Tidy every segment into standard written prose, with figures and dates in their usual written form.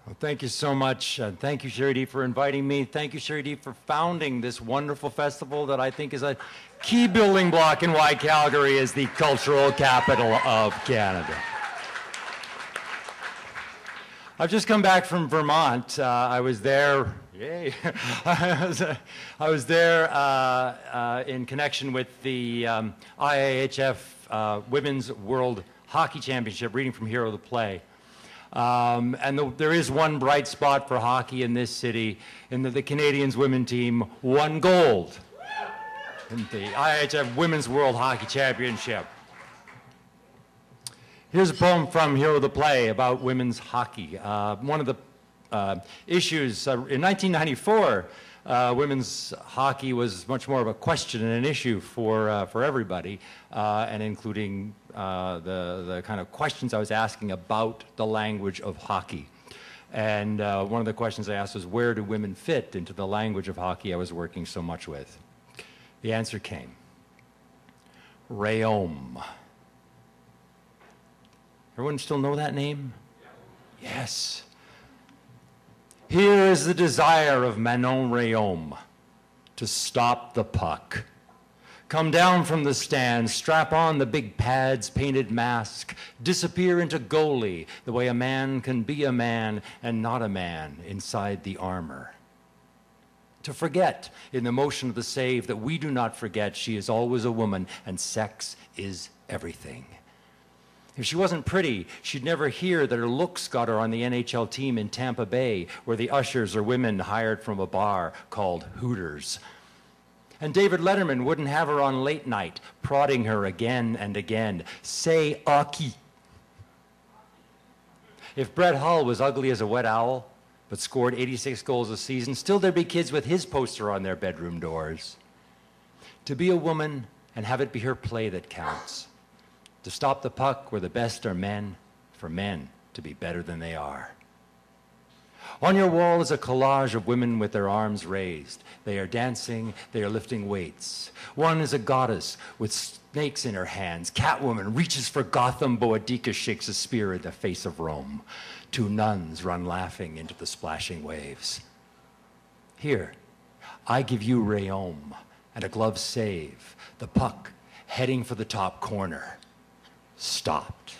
Well, thank you so much. Thank you, Sherry D, for inviting me. Thank you, Sherry D, for founding this wonderful festival that I think is a key building block in why Calgary is the cultural capital of Canada. I've just come back from Vermont. I was there, yay. I was there in connection with the IIHF Women's World Hockey Championship, reading from Hero the Play. There is one bright spot for hockey in this city, in that the Canadians women team won gold in the IIHF Women's World Hockey Championship. Here's a poem from Hero the Play about women's hockey. One of the issues, in 1994, women's hockey was much more of a question and an issue for everybody, and including the kind of questions I was asking about the language of hockey. And one of the questions I asked was, where do women fit into the language of hockey I was working so much with? The answer came. Rayom. Everyone still know that name? Yes. Here is the desire of Manon Rayom, to stop the puck. Come down from the stand, strap on the big pads, painted mask, disappear into goalie, the way a man can be a man and not a man inside the armor. To forget, in the motion of the save, that we do not forget she is always a woman and sex is everything. If she wasn't pretty, she'd never hear that her looks got her on the NHL team in Tampa Bay, where the ushers are women hired from a bar called Hooters. And David Letterman wouldn't have her on late night, prodding her again and again. Say hockey. If Brett Hull was ugly as a wet owl, but scored 86 goals a season, still there'd be kids with his poster on their bedroom doors. To be a woman and have it be her play that counts. To stop the puck where the best are men, for men to be better than they are. On your wall is a collage of women with their arms raised. They are dancing, they are lifting weights. One is a goddess with snakes in her hands. Catwoman reaches for Gotham. Boadicea shakes a spear in the face of Rome. Two nuns run laughing into the splashing waves. Here, I give you Rayom and a glove save. The puck heading for the top corner. Stopped.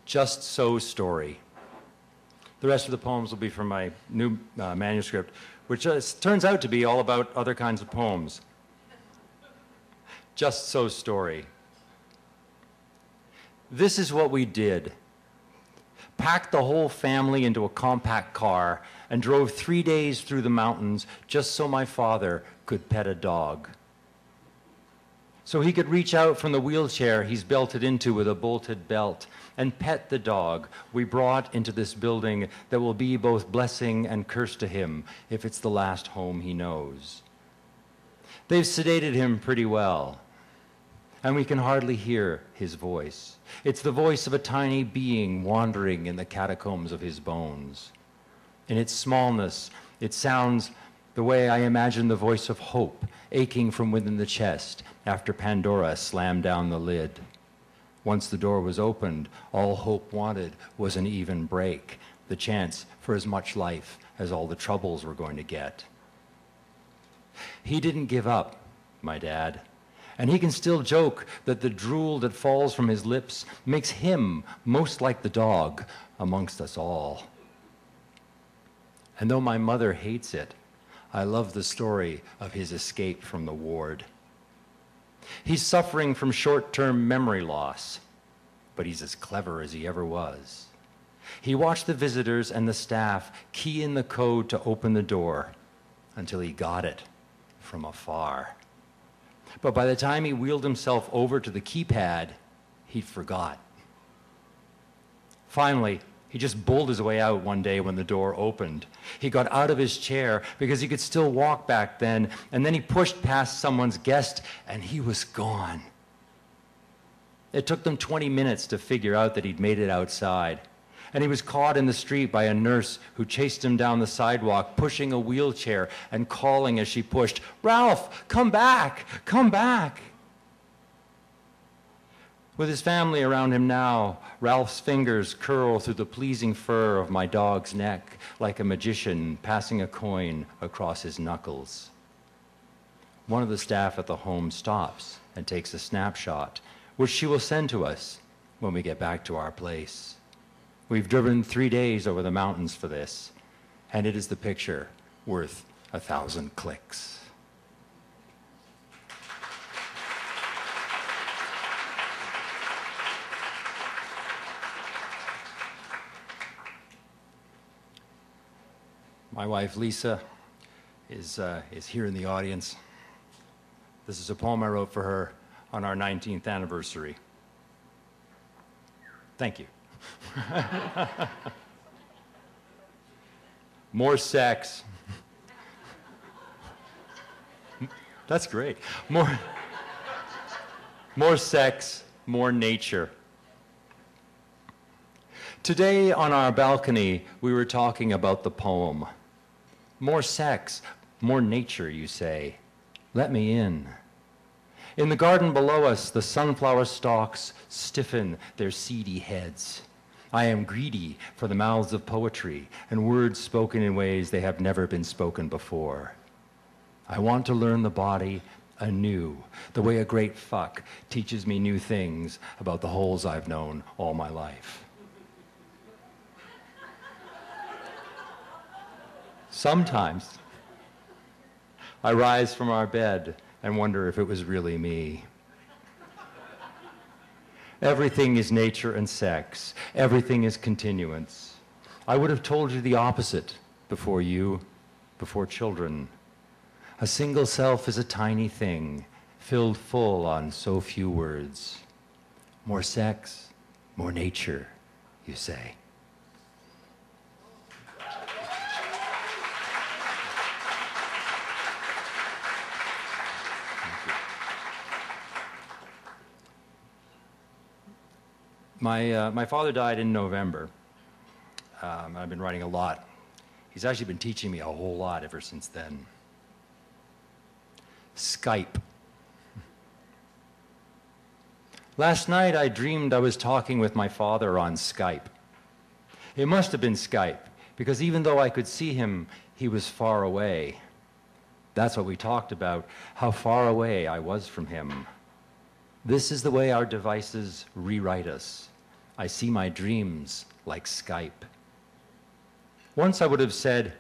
Just So story. The rest of the poems will be from my new manuscript, which turns out to be all about other kinds of poems. Just So story. This is what we did. Packed the whole family into a compact car and drove 3 days through the mountains just so my father could pet a dog. So he could reach out from the wheelchair he's belted into with a bolted belt and pet the dog we brought into this building that will be both blessing and curse to him if it's the last home he knows. They've sedated him pretty well, and we can hardly hear his voice. It's the voice of a tiny being wandering in the catacombs of his bones. In its smallness, it sounds the way I imagine the voice of hope aching from within the chest after Pandora slammed down the lid. Once the door was opened, all hope wanted was an even break, the chance for as much life as all the troubles were going to get. He didn't give up, my dad. And he can still joke that the drool that falls from his lips makes him most like the dog amongst us all. And though my mother hates it, I love the story of his escape from the ward. He's suffering from short-term memory loss, but he's as clever as he ever was. He watched the visitors and the staff key in the code to open the door until he got it from afar. But by the time he wheeled himself over to the keypad, he forgot. Finally, he just bowled his way out one day when the door opened. He got out of his chair because he could still walk back then, and then he pushed past someone's guest, and he was gone. It took them 20 minutes to figure out that he'd made it outside. And he was caught in the street by a nurse who chased him down the sidewalk, pushing a wheelchair and calling as she pushed, "Ralph, come back, come back." With his family around him now, Ralph's fingers curl through the pleasing fur of my dog's neck like a magician passing a coin across his knuckles. One of the staff at the home stops and takes a snapshot, which she will send to us when we get back to our place. We've driven 3 days over the mountains for this, and it is the picture worth 1,000 clicks. My wife, Lisa, is here in the audience. This is a poem I wrote for her on our 19th anniversary. Thank you. More sex. That's great. More sex, more nature. Today on our balcony, we were talking about the poem. More sex, more nature, you say. Let me in. In the garden below us, the sunflower stalks stiffen their seedy heads. I am greedy for the mouths of poetry and words spoken in ways they have never been spoken before. I want to learn the body anew, the way a great fuck teaches me new things about the holes I've known all my life. Sometimes I rise from our bed and wonder if it was really me. Everything is nature and sex. Everything is continuance. I would have told you the opposite before you, before children. A single self is a tiny thing, filled full on so few words. More sex, more nature, you say. My father died in November. I've been writing a lot. He's actually been teaching me a whole lot ever since then. Skype. Last night I dreamed I was talking with my father on Skype. It must have been Skype, because even though I could see him, he was far away. That's what we talked about, how far away I was from him. This is the way our devices rewrite us. I see my dreams like Skype. Once I would have said,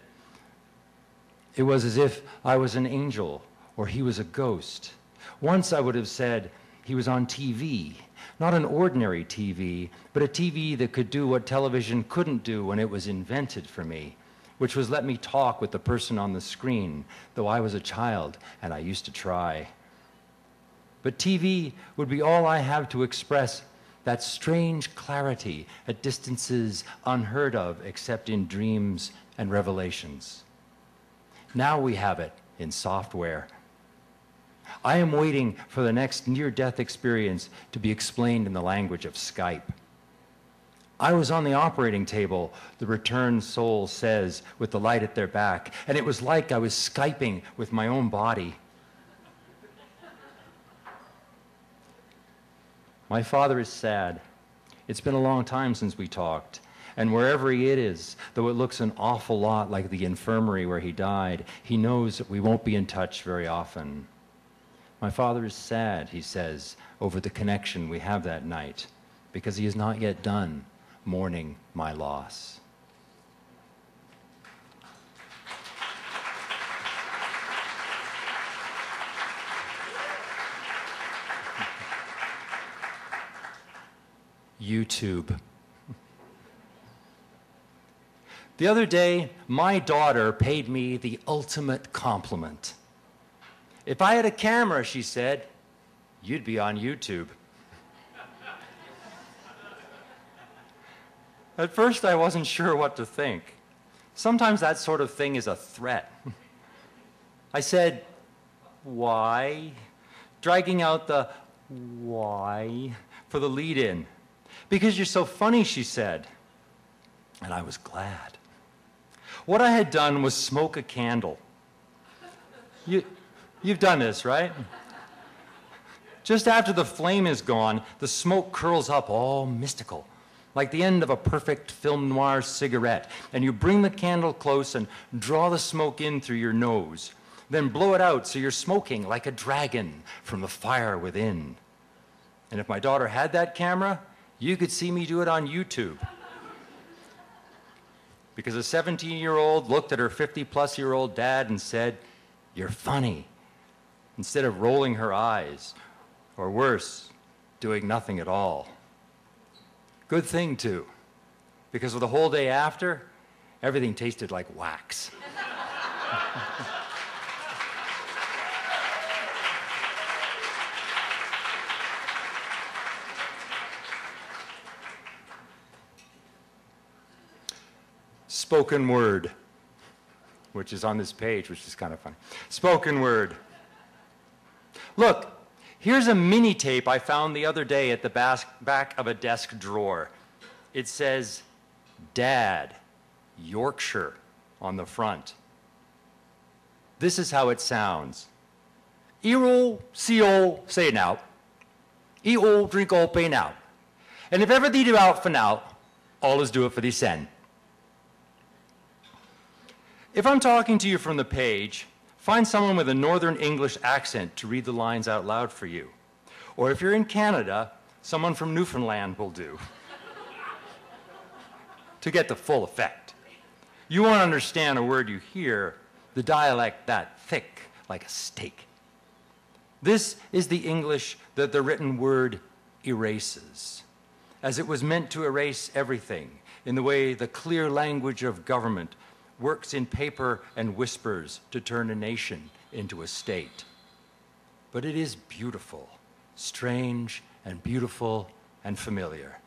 it was as if I was an angel or he was a ghost. Once I would have said, he was on TV, not an ordinary TV, but a TV that could do what television couldn't do when it was invented for me, which was let me talk with the person on the screen, though I was a child and I used to try. But TV would be all I have to express that strange clarity at distances unheard of except in dreams and revelations. Now we have it in software. I am waiting for the next near-death experience to be explained in the language of Skype. I was on the operating table, the returned soul says, with the light at their back, and it was like I was Skyping with my own body. My father is sad. It's been a long time since we talked, and wherever he is, though it looks an awful lot like the infirmary where he died, he knows that we won't be in touch very often. My father is sad, he says, over the connection we have that night, because he is not yet done mourning my loss. YouTube. The other day, my daughter paid me the ultimate compliment. If I had a camera, she said, you'd be on YouTube. At first, I wasn't sure what to think. Sometimes that sort of thing is a threat. I said, why? Dragging out the why for the lead-in. Because you're so funny, she said. and I was glad. What I had done was smoke a candle. You've done this, right? Just after the flame is gone, the smoke curls up all mystical, like the end of a perfect film noir cigarette, and you bring the candle close and draw the smoke in through your nose, then blow it out so you're smoking like a dragon from the fire within. And if my daughter had that camera, you could see me do it on YouTube. Because a 17-year-old looked at her 50-plus-year-old dad and said, "You're funny," instead of rolling her eyes, or worse, doing nothing at all. Good thing, too, because for the whole day after, everything tasted like wax. Spoken word, which is on this page, which is kind of funny. Spoken word. Look, here's a mini tape I found the other day at the back of a desk drawer. It says, "Dad, Yorkshire," on the front. This is how it sounds. "E-roll, see-all, say now. E-all, drink all, pay now. And if ever thee do out for now, all is do it for thee sen." If I'm talking to you from the page, find someone with a Northern English accent to read the lines out loud for you. Or if you're in Canada, someone from Newfoundland will do. To get the full effect. You won't understand a word you hear, the dialect that thick like a steak. This is the English that the written word erases, as it was meant to erase everything in the way the clear language of government works in paper and whispers to turn a nation into a state. But it is beautiful, strange and beautiful and familiar.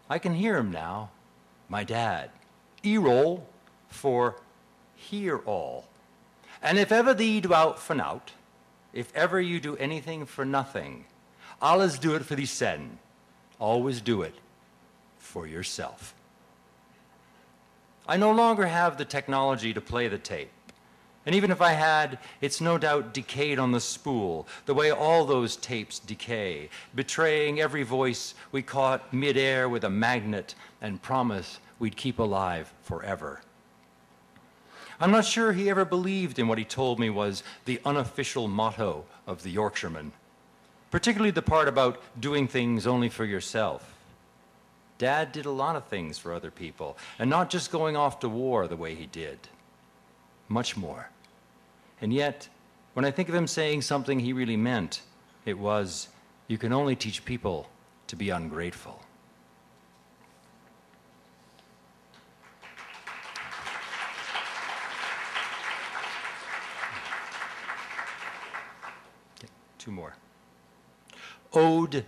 I can hear him now, my dad. E-roll for hear all. And if ever thee do out for nout, if ever you do anything for nothing, allus do it for thee sen. Always do it for yourself. I no longer have the technology to play the tape. And even if I had, it's no doubt decayed on the spool, the way all those tapes decay, betraying every voice we caught midair with a magnet and promise we'd keep alive forever. I'm not sure he ever believed in what he told me was the unofficial motto of the Yorkshireman, particularly the part about doing things only for yourself. Dad did a lot of things for other people, and not just going off to war the way he did. Much more. And yet, when I think of him saying something he really meant, it was, "You can only teach people to be ungrateful." Okay, two more. Ode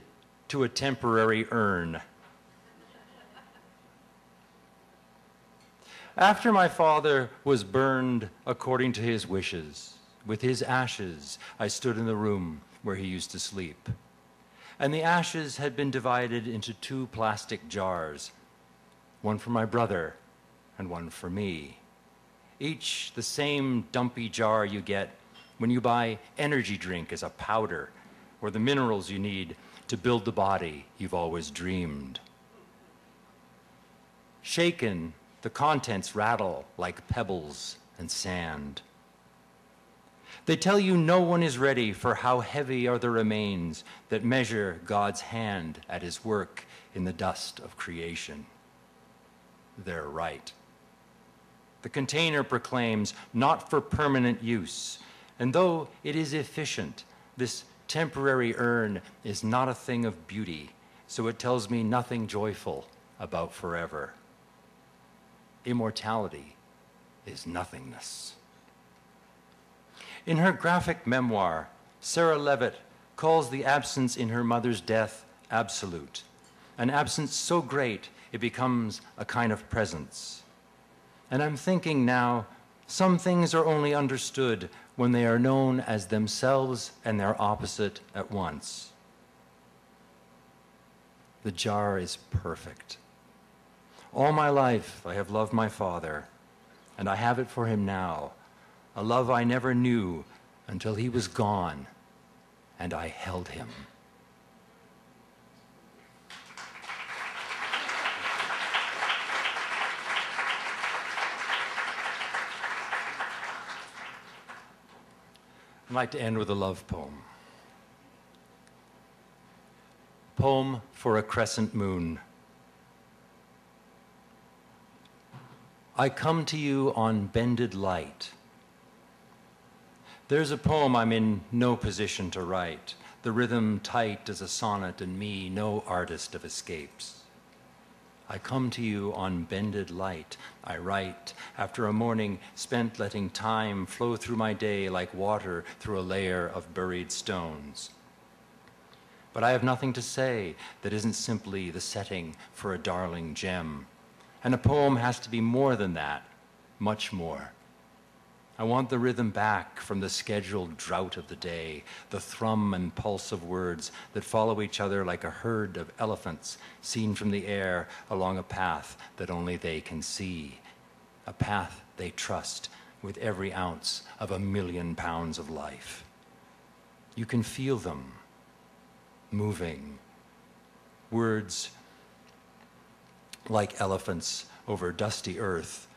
to a Temporary Urn. After my father was burned according to his wishes, with his ashes I stood in the room where he used to sleep. And the ashes had been divided into 2 plastic jars, one for my brother and one for me. Each the same dumpy jar you get when you buy energy drink as a powder, or the minerals you need to build the body you've always dreamed. Shaken, the contents rattle like pebbles and sand. They tell you no one is ready for how heavy are the remains that measure God's hand at his work in the dust of creation. They're right. The container proclaims not for permanent use, and though it is efficient, this temporary urn is not a thing of beauty, so it tells me nothing joyful about forever. Immortality is nothingness. In her graphic memoir, Sarah Levitt calls the absence in her mother's death absolute, an absence so great it becomes a kind of presence. And I'm thinking now, some things are only understood when they are known as themselves and their opposite at once. The jar is perfect. All my life I have loved my father, and I have it for him now, a love I never knew until he was gone, and I held him. I'd like to end with a love poem. Poem for a crescent moon. I come to you on bended light. There's a poem I'm in no position to write, the rhythm tight as a sonnet and me, no artist of escapes. I come to you on bended light. I write after a morning spent letting time flow through my day like water through a layer of buried stones. But I have nothing to say that isn't simply the setting for a darling gem. And a poem has to be more than that, much more. I want the rhythm back from the scheduled drought of the day, the thrum and pulse of words that follow each other like a herd of elephants seen from the air along a path that only they can see, a path they trust with every ounce of 1,000,000 pounds of life. You can feel them moving, words like elephants over dusty earth,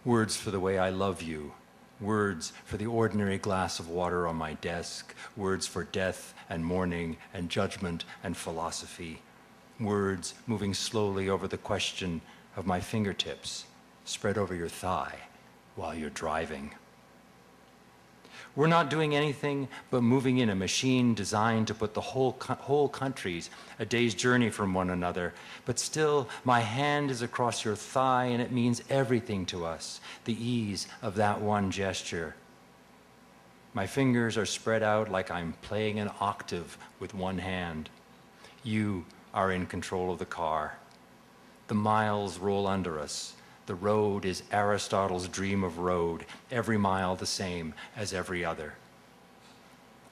words for the way I love you, words for the ordinary glass of water on my desk, words for death and mourning and judgment and philosophy, words moving slowly over the question of my fingertips spread over your thigh while you're driving. We're not doing anything but moving in a machine designed to put the whole countries a day's journey from one another. But still, my hand is across your thigh, and it means everything to us, the ease of that one gesture. My fingers are spread out like I'm playing an octave with one hand. You are in control of the car. The miles roll under us. The road is Aristotle's dream of road, every mile the same as every other.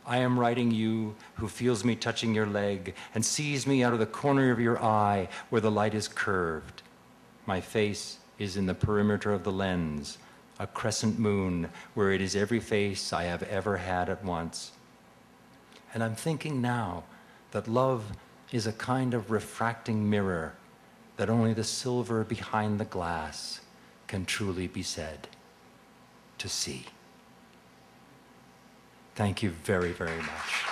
I am writing you who feels me touching your leg and sees me out of the corner of your eye where the light is curved. My face is in the perimeter of the lens, a crescent moon where it is every face I have ever had at once. And I'm thinking now that love is a kind of refracting mirror that only the silver behind the glass can truly be said to see. Thank you very, very much.